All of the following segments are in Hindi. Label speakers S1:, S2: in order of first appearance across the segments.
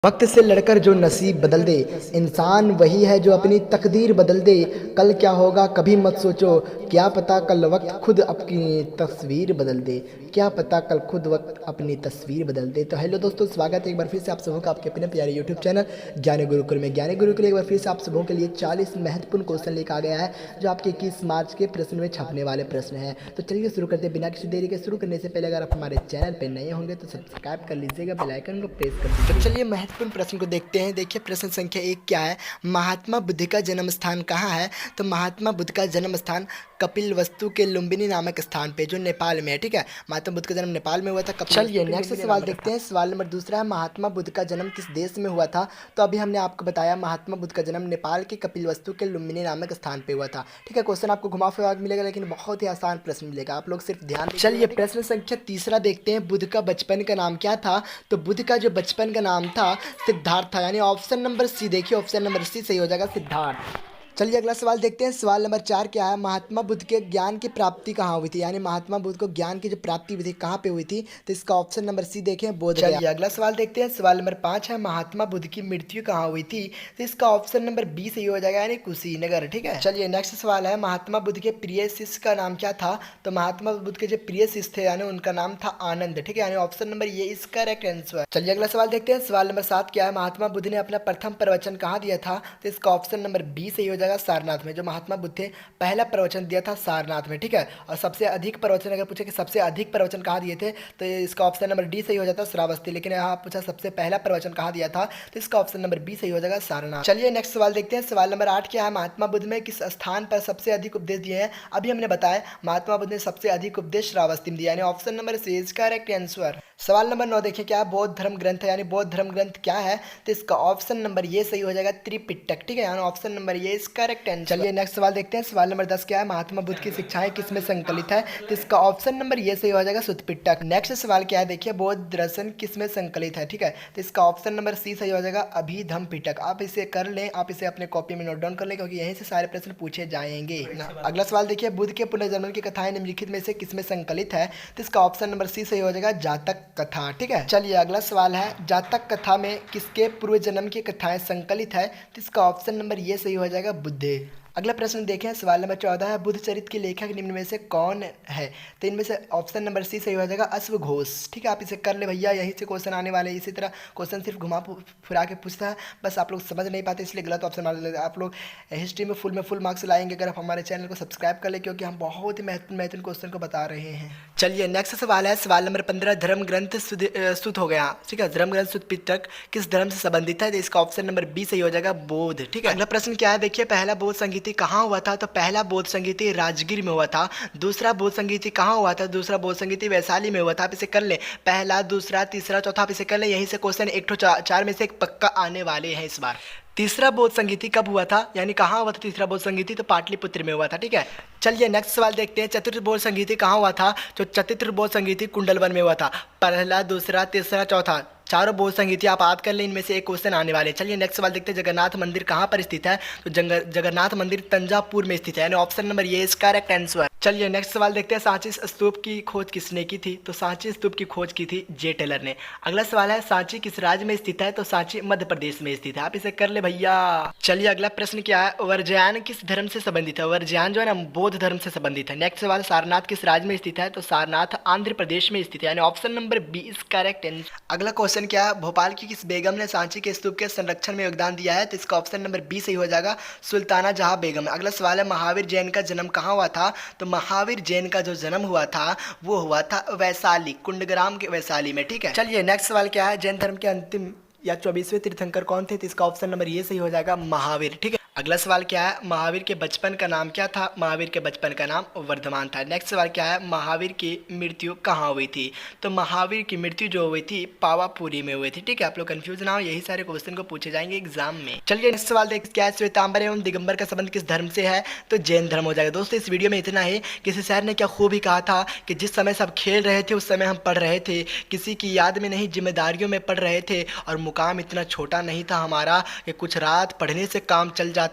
S1: वक्त से लड़कर जो नसीब बदल दे, इंसान वही है जो अपनी तकदीर बदल दे। कल क्या होगा कभी मत सोचो, क्या पता कल वक्त खुद अपनी तस्वीर बदल दे। क्या पता कल खुद वक्त अपनी तस्वीर बदल दे। तो हेलो दोस्तों, स्वागत है एक बार फिर से आप सबों का आपके अपने प्यारे यूट्यूब चैनल ज्ञान गुरुकुल में। ज्ञान गुरुकुल एक बार फिर से आप सबों के लिए 40 महत्वपूर्ण क्वेश्चन लेकर आ गया है, जो आपके 21 मार्च के प्रश्न में छपने वाले प्रश्न हैं। तो चलिए शुरू करते हैं बिना किसी देरी के। शुरू करने से पहले अगर आप हमारे चैनल पर नए होंगे तो सब्सक्राइब कर लीजिएगा, बेल आइकन को प्रेस कर दीजिए। तो चलिए महत्वपूर्ण प्रश्न को देखते हैं। देखिए प्रश्न संख्या 1 क्या है, महात्मा बुद्ध का जन्म स्थान कहाँ है। तो महात्मा बुद्ध का जन्म स्थान कपिलवस्तु के लुम्बिनी नामक स्थान पे, जो नेपाल में है। ठीक है, महात्मा बुद्ध का जन्म नेपाल में हुआ था। चलिए नेक्स्ट सवाल देखते हैं। सवाल नंबर दूसरा है, महात्मा बुद्ध का जन्म किस देश में हुआ था। तो अभी हमने आपको बताया महात्मा बुद्ध का जन्म नेपाल के कपिलवस्तु के लुम्बिनी नामक स्थान पे हुआ था। ठीक है, क्वेश्चन आपको घुमा फिरा मिलेगा, लेकिन बहुत ही आसान प्रश्न मिलेगा, आप लोग सिर्फ ध्यान। चलिए प्रश्न संख्या तीसरा देखते हैं, बुद्ध का बचपन का नाम क्या था। तो बुद्ध का जो बचपन का नाम था सिद्धार्थ था, यानी ऑप्शन नंबर सी। देखिए ऑप्शन नंबर सी सही हो जाएगा, सिद्धार्थ। चलिए अगला सवाल देखते हैं। सवाल नंबर 4 क्या है, महात्मा बुद्ध के ज्ञान की प्राप्ति कहाँ हुई थी, यानी महात्मा बुद्ध को ज्ञान की जो प्राप्ति हुई थी कहाँ पे हुई थी। तो इसका ऑप्शन नंबर सी देखें, बोध गया। चलिए अगला सवाल देखते हैं। सवाल नंबर 5 है, महात्मा बुद्ध की मृत्यु कहाँ हुई थी। तो इसका ऑप्शन नंबर बी सही हो जाएगा, यानी कुशीनगर। ठीक है, चलिए नेक्स्ट सवाल है, महात्मा बुद्ध के प्रिय शिष्य का नाम क्या था। तो महात्मा बुद्ध के जो प्रिय शिष्य थे यानी उनका नाम था आनंद। ठीक है, यानी ऑप्शन नंबर ये इसका करेक्ट आंसर। चलिए अगला सवाल देखते हैं। सवाल नंबर 7 क्या है, महात्मा बुद्ध ने अपना प्रथम प्रवचन कहाँ दिया था। तो इसका ऑप्शन नंबर बी सही हो जाएगा, सारनाथ में। जो महात्मा बुद्ध थे पहला प्रवचन दिया था सारनाथ में। ठीक है, और सबसे अधिक प्रवचन अगर पूछे कि सबसे अधिक प्रवचन कहाँ दिए थे, तो इसका ऑप्शन नंबर डी सही हो जाता है, श्रावस्ती। लेकिन यहाँ पूछा सबसे पहला प्रवचन कहाँ दिया था, तो इसका ऑप्शन नंबर बी सही हो जाएगा, सारनाथ। चलिए नेक्स्ट सवाल देखते हैं। सवाल नंबर 8 क्या है, महात्मा बुद्ध में किस स्थान पर सबसे अधिक उपदेश दिए हैं। अभी हमने बताया महात्मा बुद्ध ने सबसे अधिक उपदेश श्रावस्ती में दिया, यानी option number C is correct answer. सवाल नंबर 9 देखिए क्या है, बौद्ध धर्म ग्रंथ है, यानी बौद्ध धर्म ग्रंथ क्या है। तो इसका ऑप्शन नंबर ये सही हो जाएगा, त्रिपिटक। ठीक है, यानी ऑप्शन नंबर ये इज करेक्ट आंसर। चलिए नेक्स्ट सवाल देखते हैं। सवाल नंबर 10 क्या है, महात्मा बुद्ध की शिक्षाएं किसमें संकलित है। तो इसका ऑप्शन नंबर ये सही हो जाएगा, सुत्तपिटक। नेक्स्ट सवाल क्या है, देखिए बौद्ध दर्शन किसमें संकलित है। ठीक है, तो इसका ऑप्शन नंबर सी सही हो जाएगा, अभिधम्म पिटक। आप इसे कर लें, आप इसे अपने कॉपी में नोट डाउन कर लें, क्योंकि यहीं से सारे प्रश्न पूछे जाएंगे। अगला सवाल देखिए, बुद्ध के पुनर्जन्म की कथाएं निम्नलिखित में से किसमें संकलित है। तो इसका ऑप्शन नंबर सी सही हो जाएगा, जातक कथा। ठीक है, चलिए अगला सवाल है, जातक कथा में किसके पूर्व जन्म की कथाएं संकलित है। तो इसका ऑप्शन नंबर ये सही हो जाएगा, बुद्ध। अगला प्रश्न देखें। सवाल नंबर 14 है, बुद्ध चरित्र के लेखक निम्न में से कौन है। तो इनमें से ऑप्शन नंबर सी सही हो जाएगा, अश्वघोष। ठीक है, आप इसे कर ले भैया, यहीं से क्वेश्चन आने वाले। इसी तरह क्वेश्चन सिर्फ घुमा फिरा के पूछता है, बस आप लोग समझ नहीं पाते, इसलिए गलत ऑप्शन मार लेते। आप लोग हिस्ट्री में फुल मार्क्स लाएंगे अगर आप हमारे चैनल को सब्सक्राइब कर ले, क्योंकि हम बहुत ही महत्वपूर्ण क्वेश्चन को बता रहे हैं। चलिए नेक्स्ट सवाल है। सवाल नंबर 15, धर्म ग्रंथ सुत हो गया। ठीक है, धर्म ग्रंथ सुत्तपिटक किस धर्म से संबंधित है। तो इसका ऑप्शन नंबर बी सही हो जाएगा, बौद्ध। ठीक है, अगला प्रश्न क्या है, देखिए पहला बौद्ध संगीति कहाँ हुआ था। तो पहला बौद्ध संगीति राजगीर में हुआ था। दूसरा बौद्ध संगीति कहाँ हुआ था। दूसरा बौद्ध संगीति वैशाली में हुआ था। आप इसे कर ले, पहला दूसरा तीसरा चौथा, आप इसे कर ले, यहीं से क्वेश्चन एक चार में से एक पक्का आने वाले हैं इस बार। तीसरा बौद्ध संगीति कब हुआ था, यानी कहाँ हुआ था तीसरा बौद्ध संगीति। तो पाटलिपुत्र में हुआ था। ठीक है, चलिए नेक्स्ट सवाल देखते हैं। चतुर्थ बौद्ध संगीति कहाँ हुआ था। जो चतुर्थ बौद्ध संगीति कुंडलवन में हुआ था। पहला दूसरा तीसरा चौथा चारों बौद्ध संगीति आप याद कर लें, इनमें से एक क्वेश्चन आने वाले। चलिए नेक्स्ट सवाल देखते हैं, जगन्नाथ मंदिर कहाँ पर स्थित है। तो जगन्नाथ मंदिर तंजापुर में स्थित है, यानी ऑप्शन नंबर ये इसका करेक्ट आंसर। चलिए नेक्स्ट सवाल देखते हैं, सांची स्तूप की खोज किसने की थी। तो सांची स्तूप की खोज की थी जे टेलर ने। अगला सवाल है, सांची किस राज्य में स्थित है। तो सांची मध्य प्रदेश में स्थित है, आप इसे कर ले भैया। चलिए अगला प्रश्न क्या है, वर्जयान किस धर्म से संबंधित है। वर्जयान जो है ना बौद्ध धर्म से संबंधित है। नेक्स्ट सवाल, सारनाथ किस राज्य में स्थित है। तो सारनाथ आंध्र प्रदेश में स्थित है, यानी option number B is correct answer. अगला क्वेश्चन क्या है, भोपाल की किस बेगम ने सांची के स्तूप के संरक्षण में योगदान दिया है। तो इसका ऑप्शन नंबर बी सही हो जाएगा, सुल्ताना जहां बेगम। अगला सवाल है, महावीर जैन का जन्म कहाँ हुआ था। तो महावीर जैन का जो जन्म हुआ था वो हुआ था वैशाली, कुंडग्राम के वैशाली में। ठीक है, चलिए नेक्स्ट सवाल क्या है, जैन धर्म के अंतिम या 24वें तीर्थंकर कौन थे। तो इसका ऑप्शन नंबर ये सही हो जाएगा, महावीर। ठीक है, अगला सवाल क्या है, महावीर के बचपन का नाम क्या था। महावीर के बचपन का नाम वर्धमान था। नेक्स्ट सवाल क्या है, महावीर की मृत्यु कहाँ हुई थी। तो महावीर की मृत्यु जो हुई थी पावापुरी में हुई थी। ठीक है, आप लोग कंफ्यूज ना हो, यही सारे क्वेश्चन को पूछे जाएंगे एग्जाम में। चलिए नेक्स्ट सवाल देखते क्या है, श्वेतांबर एवं दिगंबर का संबंध किस धर्म से है। तो जैन धर्म हो जाएगा। दोस्तों इस वीडियो में इतना ही। किसी शायर ने क्या खूब ही कहा था कि जिस समय सब खेल रहे थे उस समय हम पढ़ रहे थे, किसी की याद में नहीं जिम्मेदारियों में पढ़ रहे थे, और मुकाम इतना छोटा नहीं था हमारा कि कुछ रात पढ़ने से काम चल जाता।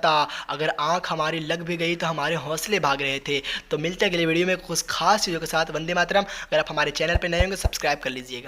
S1: अगर आंख हमारी लग भी गई तो हमारे हौसले भाग रहे थे। तो मिलते हैं अगले वीडियो में कुछ खास चीज़ों के साथ। वंदे मातरम। अगर आप हमारे चैनल पर नए होंगे सब्सक्राइब कर लीजिएगा।